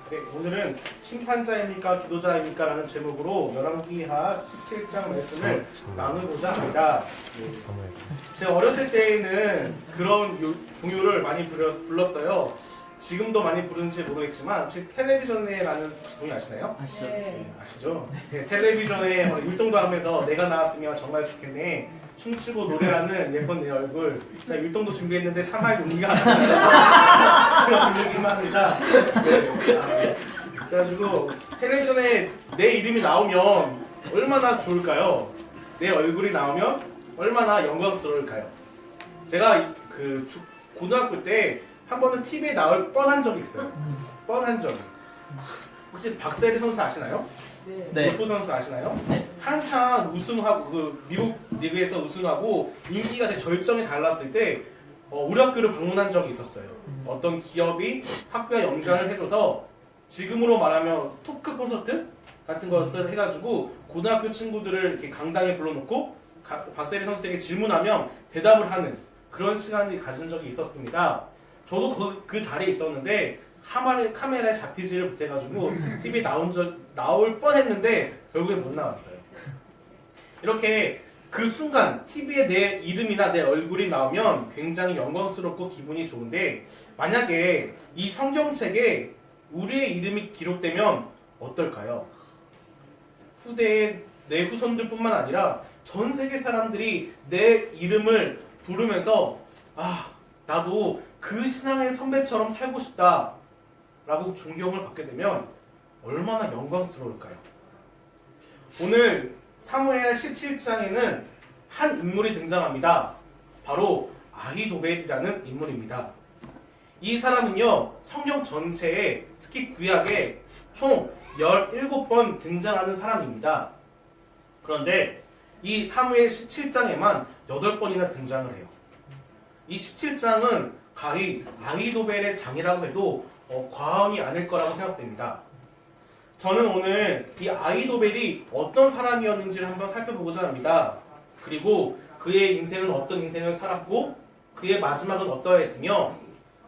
네, 오늘은 심판자입니까 기도자입니까 라는 제목으로 열왕기하 17장 말씀을 나누고자 합니다. 제가 어렸을 때에는 그런 동요를 많이 불렀어요. 지금도 많이 부르는지 모르겠지만 혹시 텔레비전에라는 동요 아시나요? 아시죠? 네, 아시죠? 네, 텔레비전에 율동도 하면서 내가 나왔으면 정말 좋겠네, 춤추고 노래하는 예쁜 내 얼굴. 자, 율동도 준비했는데 참할 용기가 안 나서 제가 부르기만 합니다. 네. 그래가지고 텔레비전에 내 이름이 나오면 얼마나 좋을까요? 내 얼굴이 나오면 얼마나 영광스러울까요? 제가 고등학교 때 한 번은 TV에 나올 뻔한 적이 있어요. 뻔한 적. 혹시 박세리 선수 아시나요? 네. 골프 선수 아시나요? 네. 한창 우승하고 미국 리그에서 우승하고 인기가 되게 절정에 달랐을 때 우리 학교를 방문한 적이 있었어요. 어떤 기업이 학교에 연결을 해줘서 지금으로 말하면 토크 콘서트 같은 것을 해가지고 고등학교 친구들을 이렇게 강당에 불러놓고 박세리 선수에게 질문하면 대답을 하는 그런 시간을 가진 적이 있었습니다. 저도 그 자리에 있었는데 카메라에 잡히지를 못해가지고 TV에 나올 뻔했는데 결국에 못 나왔어요. 이렇게 그 순간 TV에 내 이름이나 내 얼굴이 나오면 굉장히 영광스럽고 기분이 좋은데, 만약에 이 성경책에 우리의 이름이 기록되면 어떨까요? 후대의 내 후손들 뿐만 아니라 전 세계 사람들이 내 이름을 부르면서 나도 그 신앙의 선배처럼 살고 싶다 라고 존경을 받게 되면 얼마나 영광스러울까요? 오늘 사무엘 17장에는 한 인물이 등장합니다. 바로 아히도벨이라는 인물입니다. 이 사람은요, 성경 전체에, 특히 구약에 총 17번 등장하는 사람입니다. 그런데 이 사무엘 17장에만 8번이나 등장을 해요. 이 17장은 가히 아히도벨의 장이라고 해도 과언이 아닐 거라고 생각됩니다. 저는 오늘 이 아히도벨이 어떤 사람이었는지를 한번 살펴보고자 합니다. 그리고 그의 인생은 어떤 인생을 살았고 그의 마지막은 어떠했으며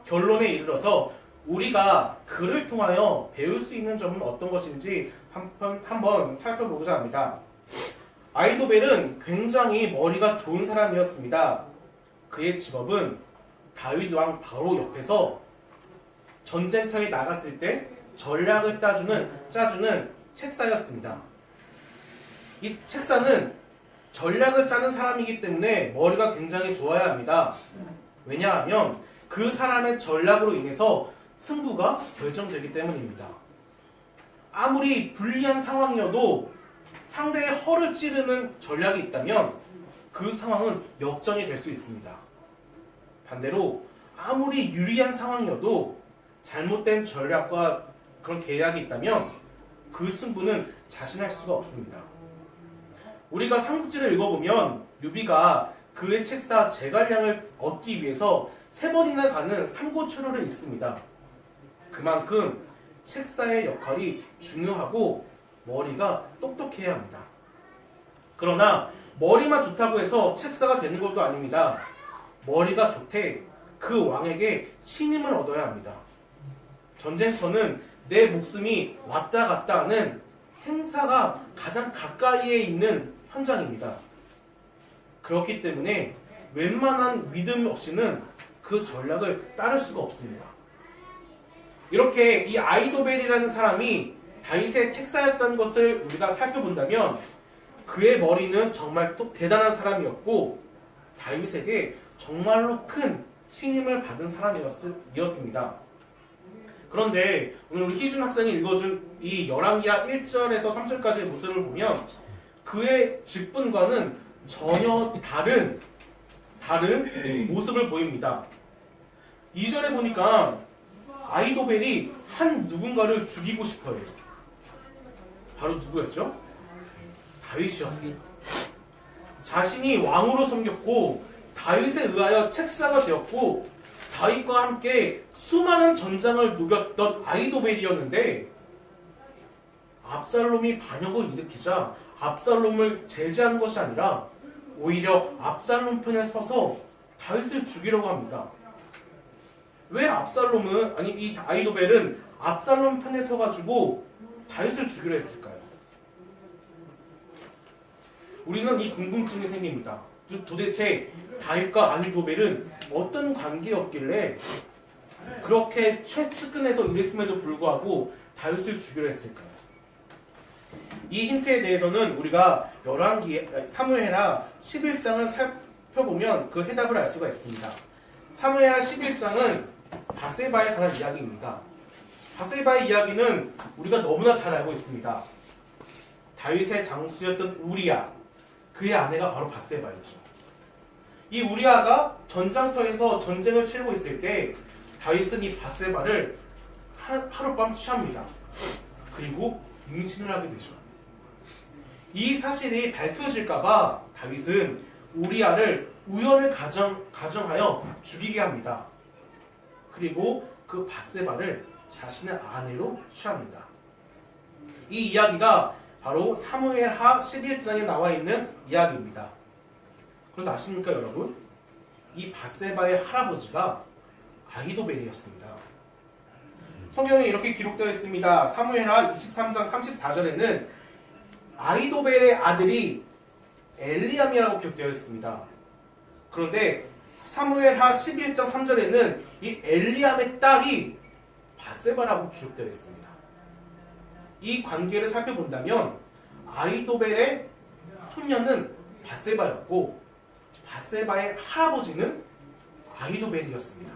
결론에 이르러서 우리가 그를 통하여 배울 수 있는 점은 어떤 것인지 한번 살펴보고자 합니다. 아히도벨은 굉장히 머리가 좋은 사람이었습니다. 그의 직업은 다윗 왕 바로 옆에서 전쟁터에 나갔을 때 전략을 짜주는 책사였습니다. 이 책사는 전략을 짜는 사람이기 때문에 머리가 굉장히 좋아야 합니다. 왜냐하면 그 사람의 전략으로 인해서 승부가 결정되기 때문입니다. 아무리 불리한 상황이어도 상대의 허를 찌르는 전략이 있다면 그 상황은 역전이 될 수 있습니다. 반대로 아무리 유리한 상황이어도 잘못된 전략과 그런 계략이 있다면 그 승부는 자신할 수가 없습니다. 우리가 삼국지를 읽어보면 유비가 그의 책사 제갈량을 얻기 위해서 3번이나 가는 삼고초려를 읽습니다. 그만큼 책사의 역할이 중요하고 머리가 똑똑해야 합니다. 그러나 머리만 좋다고 해서 책사가 되는 것도 아닙니다. 머리가 좋되 그 왕에게 신임을 얻어야 합니다. 전쟁터는 내 목숨이 왔다 갔다 하는 생사가 가장 가까이에 있는 현장입니다. 그렇기 때문에 웬만한 믿음 없이는 그 전략을 따를 수가 없습니다. 이렇게 이 아히도벨이라는 사람이 다윗의 책사였다는 것을 우리가 살펴본다면 그의 머리는 정말 또 대단한 사람이었고 다윗에게 정말로 큰 신임을 받은 사람이었습니다. 그런데 오늘 우리 희준 학생이 읽어준 이 열왕기하 1절에서 3절까지의 모습을 보면 그의 직분과는 전혀 다른 모습을 보입니다. 2절에 보니까 아히도벨이 한 누군가를 죽이고 싶어해요. 바로 누구였죠? 다윗이었어요. 자신이 왕으로 섬겼고 다윗에 의하여 책사가 되었고 다윗과 함께 수많은 전장을 누볐던 아히도벨이었는데 압살롬이 반역을 일으키자 압살롬을 제지한 것이 아니라 오히려 압살롬 편에 서서 다윗을 죽이려고 합니다. 왜 이 아히도벨은 압살롬 편에 서가지고 다윗을 죽이려 했을까요? 우리는 이 궁금증이 생깁니다. 도대체 다윗과 아히도벨은 어떤 관계였길래 그렇게 최측근에서 일했음에도 불구하고 다윗을 죽이려 했을까요? 이 힌트에 대해서는 우리가 사무엘하 11장을 살펴보면 그 해답을 알 수가 있습니다. 사무엘하 11장은 바세바에 관한 이야기입니다. 바세바의 이야기는 우리가 너무나 잘 알고 있습니다. 다윗의 장수였던 우리야, 그의 아내가 바로 바세바였죠. 이 우리아가 전장터에서 전쟁을 치르고 있을 때 다윗은 이 바세바를 하룻밤 취합니다. 그리고 임신을 하게 되죠. 이 사실이 밝혀질까봐 다윗은 우리아를 우연을 가정하여 죽이게 합니다. 그리고 그 바세바를 자신의 아내로 취합니다. 이 이야기가 바로 사무엘하 11장에 나와 있는 이야기입니다. 그런데 아십니까 여러분? 이 바세바의 할아버지가 아히도벨이었습니다. 성경에 이렇게 기록되어 있습니다. 사무엘하 23장 34절에는 아히도벨의 아들이 엘리암이라고 기록되어 있습니다. 그런데 사무엘하 11장 3절에는 이 엘리암의 딸이 바세바라고 기록되어 있습니다. 이 관계를 살펴본다면 아히도벨의 손녀는 바세바였고 바세바의 할아버지는 아히도벨이었습니다.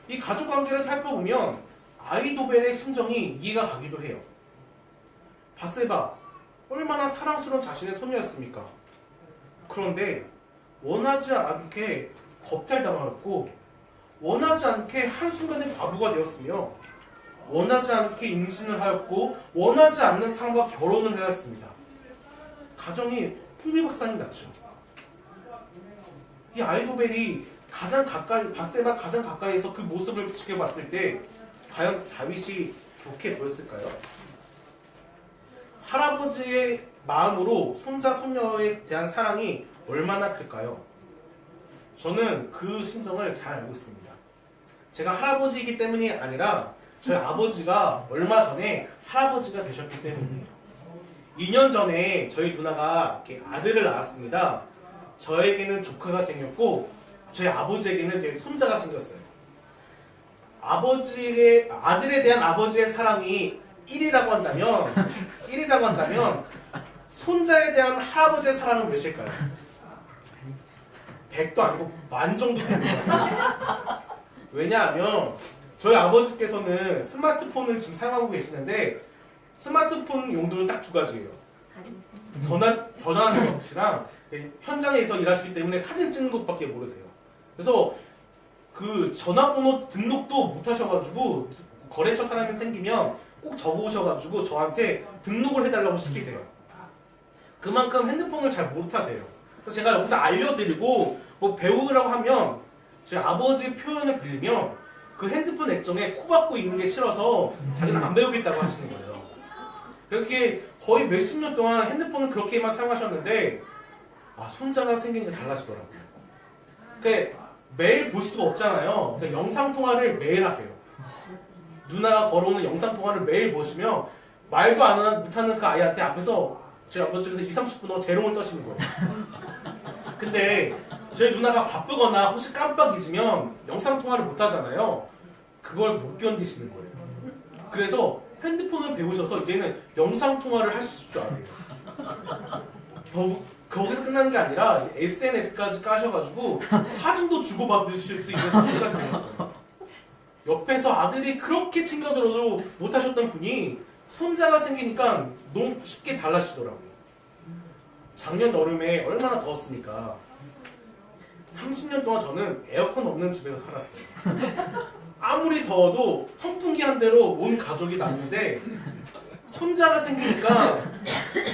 이 가족 관계를 살펴보면 아히도벨의 심정이 이해가 가기도 해요. 바세바, 얼마나 사랑스러운 자신의 손녀였습니까? 그런데 원하지 않게 겁탈당하였고 원하지 않게 한순간에 과부가 되었으며 원하지 않게 임신을 하였고 원하지 않는 사람과 결혼을 하였습니다. 가정이 풍비박산이 났죠. 이 아히도벨이 바세바 가장 가까이에서 그 모습을 지켜봤을 때 과연 다윗이 좋게 보였을까요? 할아버지의 마음으로 손자 손녀에 대한 사랑이 얼마나 클까요? 저는 그 심정을 잘 알고 있습니다. 제가 할아버지이기 때문이 아니라 저희 아버지가 얼마 전에 할아버지가 되셨기 때문이에요. 2년 전에 저희 누나가 이렇게 아들을 낳았습니다. 저에게는 조카가 생겼고 저희 아버지에게는 제 손자가 생겼어요. 아들에 대한 아버지의 사랑이 1이라고 한다면 손자에 대한 할아버지의 사랑은 몇일까요? 100도 아니고 만 정도 됩니다. 왜냐하면 저희 아버지께서는 스마트폰을 지금 사용하고 계시는데 스마트폰 용도는 딱 두 가지예요. 전화하는 것이랑 현장에서 일하시기 때문에 사진 찍는 것밖에 모르세요. 그래서 그 전화번호 등록도 못 하셔가지고 거래처 사람이 생기면 꼭 적어오셔가지고 저한테 등록을 해달라고 시키세요. 그만큼 핸드폰을 잘 못하세요. 그래서 제가 여기서 알려드리고 뭐 배우라고 하면 제 아버지 표현을 빌리면 그 핸드폰 액정에 코 박고 있는 게 싫어서 자기는 안 배우겠다고 하시는 거예요. 그렇게 거의 몇십 년 동안 핸드폰을 그렇게만 사용하셨는데 손자가 생기니까 달라지더라고요. 그러니까 매일 볼 수가 없잖아요. 그러니까 영상통화를 매일 하세요. 누나가 걸어오는 영상통화를 매일 보시면 말도 못하는 그 아이한테 앞에서 저희 아버지께서 20-30분 동안 재롱을 떠시는 거예요. 근데 저희 누나가 바쁘거나 혹시 깜빡 잊으면 영상통화를 못 하잖아요. 그걸 못 견디시는 거예요. 그래서 핸드폰을 배우셔서 이제는 영상통화를 하실 줄 아세요. 거기서 끝나는 게 아니라 이제 SNS까지 까셔가지고 사진도 주고받으실 수 있는 수준까지 되셨어요. 옆에서 아들이 그렇게 챙겨들어도 못하셨던 분이 손자가 생기니까 너무 쉽게 달라지더라고요. 작년 여름에 얼마나 더웠습니까? 30년 동안 저는 에어컨 없는 집에서 살았어요. 아무리 더워도 선풍기 한 대로 온 가족이 났는데 손자가 생기니까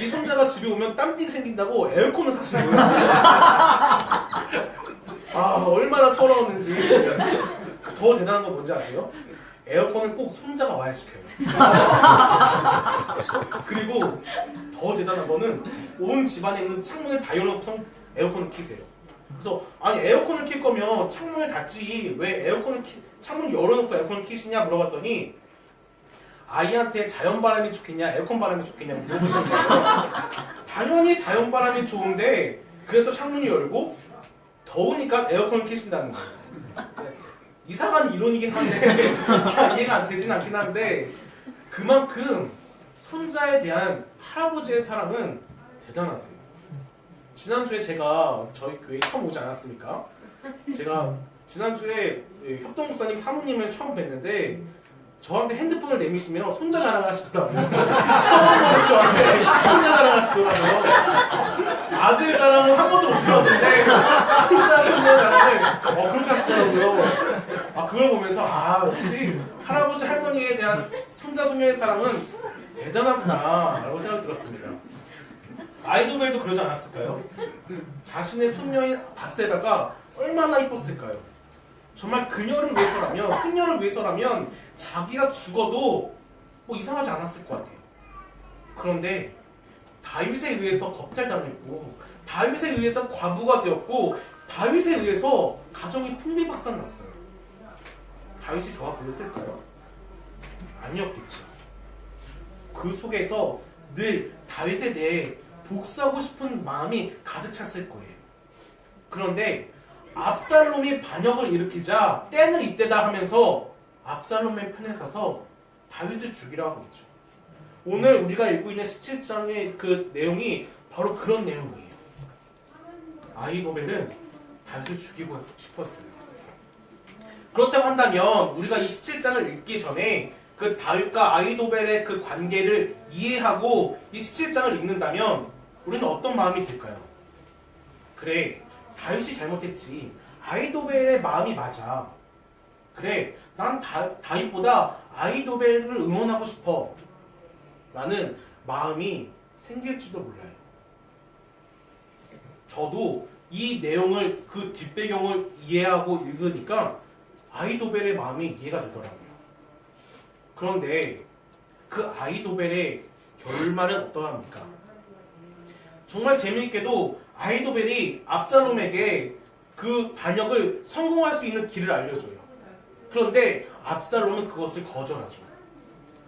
이 손자가 집에 오면 땀띠 생긴다고 에어컨을 사시는 거예요. 얼마나 서러웠는지. 더 대단한 건 뭔지 아세요? 에어컨은 꼭 손자가 와야 시켜요. 그리고 더 대단한 거는 온 집안에 있는 창문을 다 열어놓고 에어컨을 켜세요. 그래서 에어컨을 킬 거면 창문을 닫지 왜 창문 열어놓고 에어컨을 키시냐 물어봤더니 아이한테 자연바람이 좋겠냐 에어컨 바람이 좋겠냐 물어보시는 거예요. 당연히 자연바람이 좋은데 그래서 창문을 열고 더우니까 에어컨을 켜신다는 거예요. 이상한 이론이긴 한데 잘 이해가 안 되진 않긴 한데 그만큼 손자에 대한 할아버지의 사랑은 대단하세요. 지난주에 제가 저희 교회에 처음 오지 않았습니까? 제가 지난주에 협동 목사님 사모님을 처음 뵀는데 저한테 핸드폰을 내미시면 손자 자랑을 하시더라고요. 처음으로 저한테 손자 자랑을 하시더라고요. 아들 자랑은 한 번도 못 들었는데 손자 손녀 자랑을 그렇게 하시더라고요. 그걸 보면서 역시 할아버지 할머니에 대한 손자 손녀의 사랑은 대단하구나 라고 생각이 들었습니다. 아이도벨도 그러지 않았을까요? 자신의 손녀인 바세바가 얼마나 이뻤을까요? 정말 그녀를 위해서라면, 손녀를 위해서라면 자기가 죽어도 뭐 이상하지 않았을 것 같아요. 그런데 다윗에 의해서 겁탈당했고 다윗에 의해서 과부가 되었고 다윗에 의해서 가정이 풍비박산났어요. 다윗이 좋아 보였을까요? 아니었겠죠. 그 속에서 늘 다윗에 대해 복수하고 싶은 마음이 가득 찼을 거예요. 그런데 압살롬이 반역을 일으키자 때는 이때다 하면서 압살롬의 편에 서서 다윗을 죽이려 하고 있죠. 오늘 우리가 읽고 있는 17장의 그 내용이 바로 그런 내용이에요. 아히도벨은 다윗을 죽이고 싶었어요. 그렇다고 한다면 우리가 이 17장을 읽기 전에 그 다윗과 아히도벨의 그 관계를 이해하고 이 17장을 읽는다면 우리는 어떤 마음이 들까요? 그래, 다윗이 잘못했지. 아히도벨의 마음이 맞아. 그래, 난 다윗보다 아히도벨을 응원하고 싶어. 라는 마음이 생길지도 몰라요. 저도 이 내용을 그 뒷배경을 이해하고 읽으니까 아히도벨의 마음이 이해가 되더라고요. 그런데 그 아히도벨의 결말은 어떠합니까? 정말 재미있게도 아히도벨이 압살롬에게 그 반역을 성공할 수 있는 길을 알려줘요. 그런데 압살롬은 그것을 거절하죠.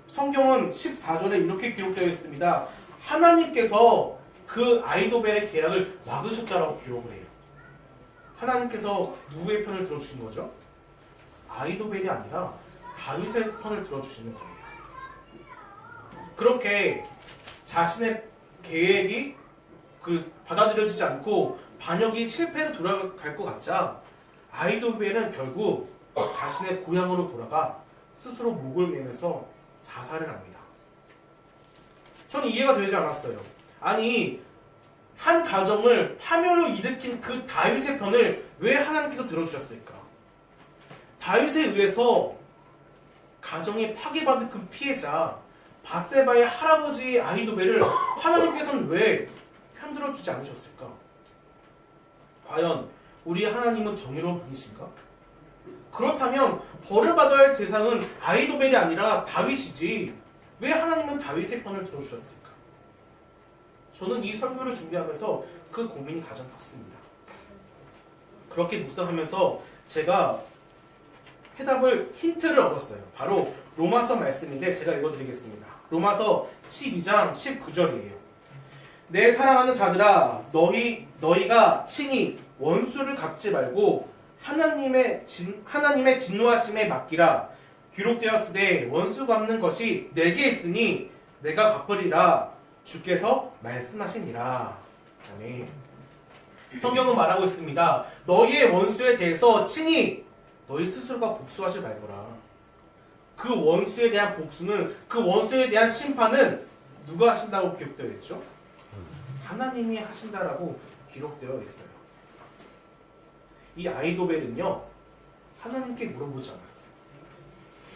성경은 14절에 이렇게 기록되어 있습니다. 하나님께서 그 아히도벨의 계략을 막으셨다라고 기록을 해요. 하나님께서 누구의 편을 들어주신 거죠? 아히도벨이 아니라 다윗의 편을 들어주시는 거예요. 그렇게 자신의 계획이 받아들여지지 않고 반역이 실패로 돌아갈 것 같자 아히도벨은 결국 자신의 고향으로 돌아가 스스로 목을 매면서 자살을 합니다. 저는 이해가 되지 않았어요. 아니, 한 가정을 파멸로 일으킨 그 다윗의 편을 왜 하나님께서 들어주셨을까? 다윗에 의해서 가정이 파괴받은 그 피해자 바세바의 할아버지 아히도벨을 하나님께서는 왜 편들어주지 않으셨을까? 과연 우리 하나님은 정의로운 분이신가? 그렇다면 벌을 받아야 할 대상은 아히도벨이 아니라 다윗이지 왜 하나님은 다윗의 편을 들어주셨을까? 저는 이 설교를 준비하면서 그 고민이 가장 컸습니다. 그렇게 묵상하면서 제가 힌트를 얻었어요. 바로 로마서 말씀인데 제가 읽어드리겠습니다. 로마서 12장 19절이에요. 내 사랑하는 자들아, 너희가 친히 원수를 갚지 말고 하나님의 진노하심에 맡기라. 기록되었으되 원수 갚는 것이 내게 있으니 내가 갚으리라. 주께서 말씀하시니라. 아멘. 성경은 말하고 있습니다. 너희의 원수에 대해서 친히 너희 스스로가 복수하지 말거라. 그 원수에 대한 복수는, 그 원수에 대한 심판은 누가 하신다고 기록되어 있죠? 하나님이 하신다라고 기록되어 있어요. 이 아히도벨은요, 하나님께 물어보지 않았어요.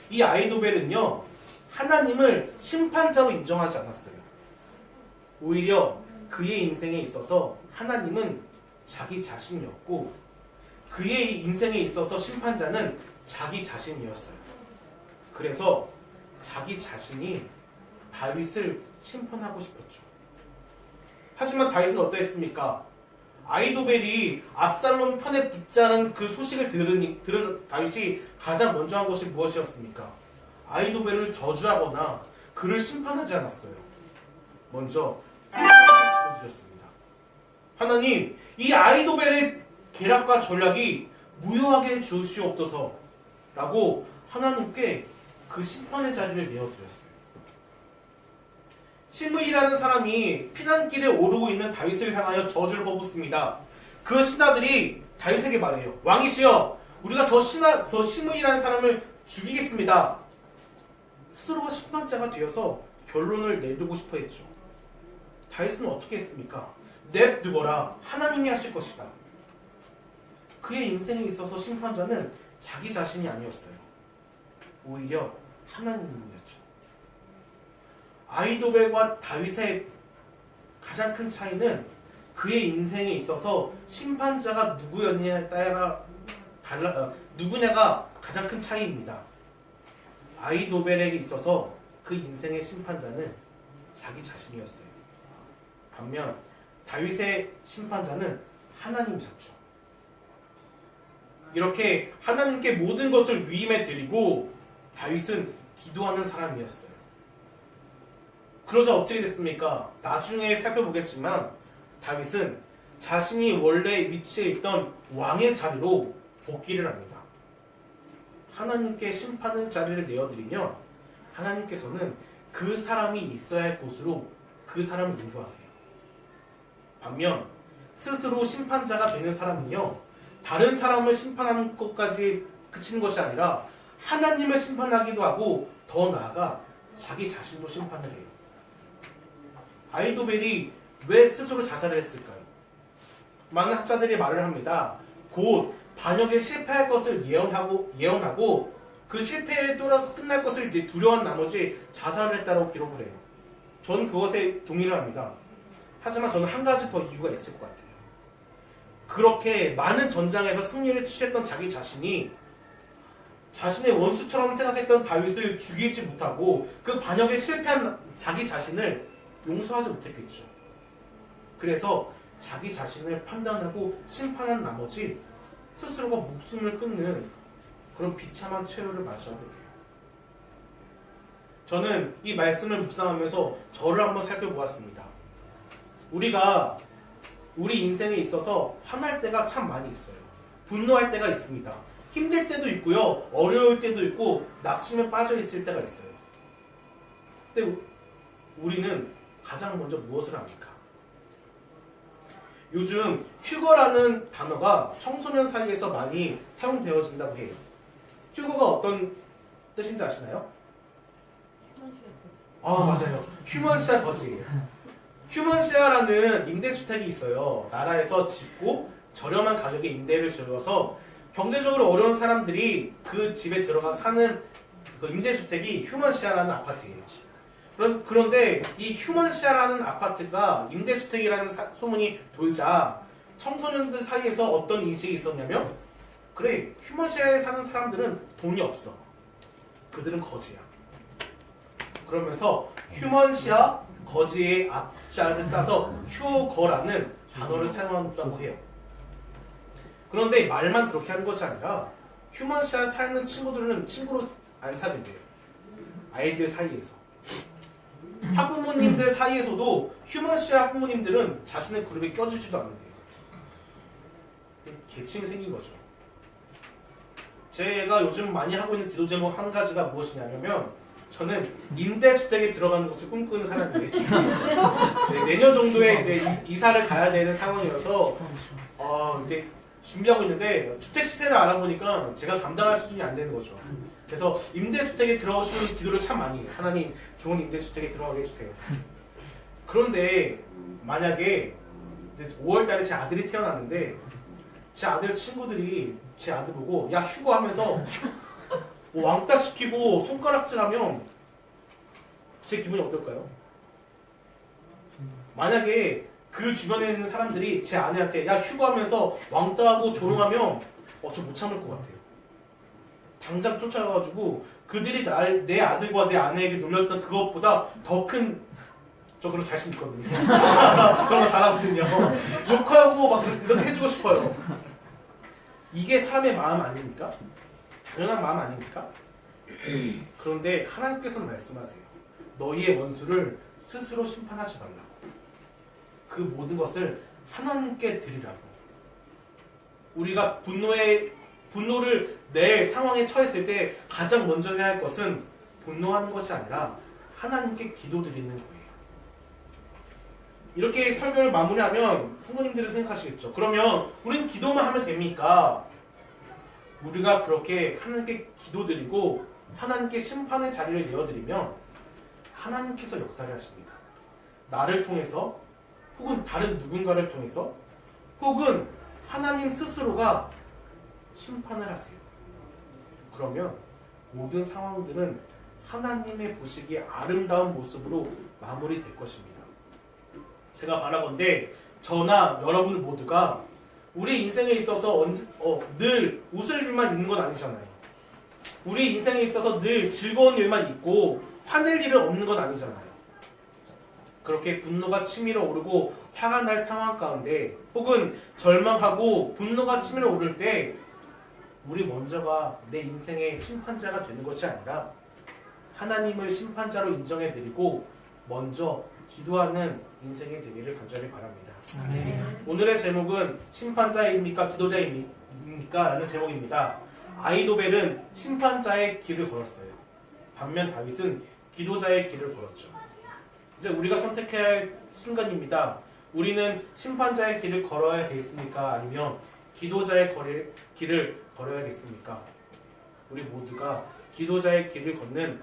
이 아히도벨은요, 하나님을 심판자로 인정하지 않았어요. 오히려 그의 인생에 있어서 하나님은 자기 자신이었고, 그의 인생에 있어서 심판자는 자기 자신이었어요. 그래서 자기 자신이 다윗을 심판하고 싶었죠. 하지만 다윗은 어떠했습니까? 아히도벨이 압살롬 편에 붙자는 그 소식을 들은 다윗이 가장 먼저 한 것이 무엇이었습니까? 아이도벨을 저주하거나 그를 심판하지 않았어요. 먼저 기도드렸습니다. 하나님, 이 아이도벨의 계략과 전략이 무효하게 해주시옵소서 라고 하나님께 그 심판의 자리를 내어드렸어요. 시므이라는 사람이 피난길에 오르고 있는 다윗을 향하여 저주를 퍼붓습니다. 그 신하들이 다윗에게 말해요. 왕이시여, 우리가 저 시므이라는 사람을 죽이겠습니다. 스스로가 심판자가 되어서 결론을 내두고 싶어 했죠. 다윗은 어떻게 했습니까? 냅두거라, 하나님이 하실 것이다. 그의 인생에 있어서 심판자는 자기 자신이 아니었어요. 오히려 하나님이었죠. 아이도벨과 다윗의 가장 큰 차이는 그의 인생에 있어서 심판자가 누구였냐에 따라 누구냐가 가장 큰 차이입니다. 아이도벨에게 있어서 그 인생의 심판자는 자기 자신이었어요. 반면 다윗의 심판자는 하나님이셨죠. 이렇게 하나님께 모든 것을 위임해 드리고 다윗은 기도하는 사람이었어요. 그러자 어떻게 됐습니까? 나중에 살펴보겠지만 다윗은 자신이 원래 위치에 있던 왕의 자리로 복귀를 합니다. 하나님께 심판의 자리를 내어드리면 하나님께서는 그 사람이 있어야 할 곳으로 그 사람을 인도하세요. 반면 스스로 심판자가 되는 사람은요, 다른 사람을 심판하는 것까지 그치는 것이 아니라 하나님을 심판하기도 하고 더 나아가 자기 자신도 심판을 해요. 아이도벨이 왜 스스로 자살을 했을까요? 많은 학자들이 말을 합니다. 곧 반역에 실패할 것을 예언하고 그 실패에 끝날 것을 이제 두려워한 나머지 자살을 했다고 기록을 해요. 저는 그것에 동의를 합니다. 하지만 저는 한 가지 더 이유가 있을 것 같아요. 그렇게 많은 전장에서 승리를 취했던 자기 자신이 자신의 원수처럼 생각했던 다윗을 죽이지 못하고 그 반역에 실패한 자기 자신을 용서하지 못했겠죠. 그래서 자기 자신을 판단하고 심판한 나머지 스스로가 목숨을 끊는 그런 비참한 최후를 맞이하게 돼요. 저는 이 말씀을 묵상하면서 저를 한번 살펴보았습니다. 우리가 우리 인생에 있어서 화날 때가 참 많이 있어요. 분노할 때가 있습니다. 힘들 때도 있고요. 어려울 때도 있고 낙심에 빠져 있을 때가 있어요. 근데 우리는 가장 먼저 무엇을 합니까? 요즘 휴거라는 단어가 청소년 사이에서 많이 사용되어진다고 해요. 휴거가 어떤 뜻인지 아시나요? 맞아요. 휴먼시아 거지. 휴먼시아라는 임대주택이 있어요. 나라에서 짓고 저렴한 가격에 임대를 줘서 경제적으로 어려운 사람들이 그 집에 들어가 사는 그 임대주택이 휴먼시아라는 아파트예요. 그런데 이 휴먼시아라는 아파트가 임대주택이라는 소문이 돌자 청소년들 사이에서 어떤 인식이 있었냐면, 그래, 휴먼시아에 사는 사람들은 돈이 없어. 그들은 거지야. 그러면서 휴먼시아 거지의 앞자를 따서 휴거라는 단어를 사용한다고 해요. 그런데 말만 그렇게 하는 것이 아니라 휴먼시아에 사는 친구들은 친구로 안 사귀어요. 아이들 사이에서. 학부모님들 사이에서도 휴먼시아 학부모님들은 자신의 그룹에 껴주지도 않는데요. 계층이 생긴 거죠. 제가 요즘 많이 하고 있는 기도 제목 한 가지가 무엇이냐면, 저는 임대주택에 들어가는 것을 꿈꾸는 사람이에요. 네, 내년 정도에 이제 이사를 가야 되는 상황이어서 이제 준비하고 있는데 주택 시세를 알아보니까 제가 감당할 수준이 안 되는 거죠. 그래서 임대주택에 들어오시는 기도를 참 많이 해요. 하나님, 좋은 임대주택에 들어가게 해주세요. 그런데 만약에 이제 5월달에 제 아들이 태어났는데 제 아들 친구들이 제 아들 보고 야 휴거 하면서 왕따 시키고 손가락질하면 제 기분이 어떨까요? 만약에 그 주변에 있는 사람들이 제 아내한테 야 휴거하면서 왕따하고 조롱하면 저 못 참을 것 같아요. 당장 쫓아가가지고 그들이 내 아들과 내 아내에게 놀렸던 그것보다 더 큰, 저 그런 자신 있거든요. 그런 거 잘하거든요. 욕하고 막 이렇게 해주고 싶어요. 이게 사람의 마음 아닙니까? 당연한 마음 아닙니까? 그런데 하나님께서는 말씀하세요. 너희의 원수를 스스로 심판하지 말라고. 그 모든 것을 하나님께 드리라고. 우리가 분노를 낼 상황에 처했을 때 가장 먼저 해야 할 것은 분노하는 것이 아니라 하나님께 기도드리는 거예요. 이렇게 설교를 마무리하면 성도님들은 생각하시겠죠. 그러면 우리는 기도만 하면 됩니까? 우리가 그렇게 하나님께 기도드리고 하나님께 심판의 자리를 내어드리면 하나님께서 역사를 하십니다. 나를 통해서 혹은 다른 누군가를 통해서 혹은 하나님 스스로가 심판을 하세요. 그러면 모든 상황들은 하나님의 보시기에 아름다운 모습으로 마무리될 것입니다. 제가 바라건대 저나 여러분 모두가 우리 인생에 있어서 늘 웃을 일만 있는 건 아니잖아요. 우리 인생에 있어서 늘 즐거운 일만 있고 화낼 일은 없는 건 아니잖아요. 그렇게 분노가 치밀어 오르고 화가 날 상황 가운데 혹은 절망하고 분노가 치밀어 오를 때 우리 먼저가 내 인생의 심판자가 되는 것이 아니라 하나님을 심판자로 인정해드리고 먼저 기도하는 인생이 되기를 간절히 바랍니다. 오늘의 제목은 심판자입니까? 기도자입니까? 라는 제목입니다. 아히도벨은 심판자의 길을 걸었어요. 반면 다윗은 기도자의 길을 걸었죠. 이제 우리가 선택해야 할 순간입니다. 우리는 심판자의 길을 걸어야겠습니까? 아니면 기도자의 길을 걸어야겠습니까? 우리 모두가 기도자의 길을 걷는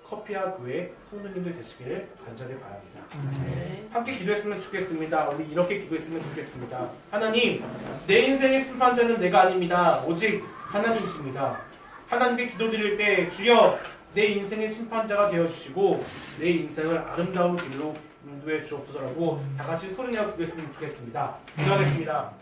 커피와 교회 성도님들 되시기를 간절히 바랍니다. 함께 기도했으면 좋겠습니다. 우리 이렇게 기도했으면 좋겠습니다. 하나님, 내 인생의 심판자는 내가 아닙니다. 오직 하나님이십니다. 하나님께 기도드릴 때 주여 내 인생의 심판자가 되어주시고 내 인생을 아름다운 길로 인도해 주옵소서라고 다 같이 소리내어 기도했으면 좋겠습니다. 기도하겠습니다.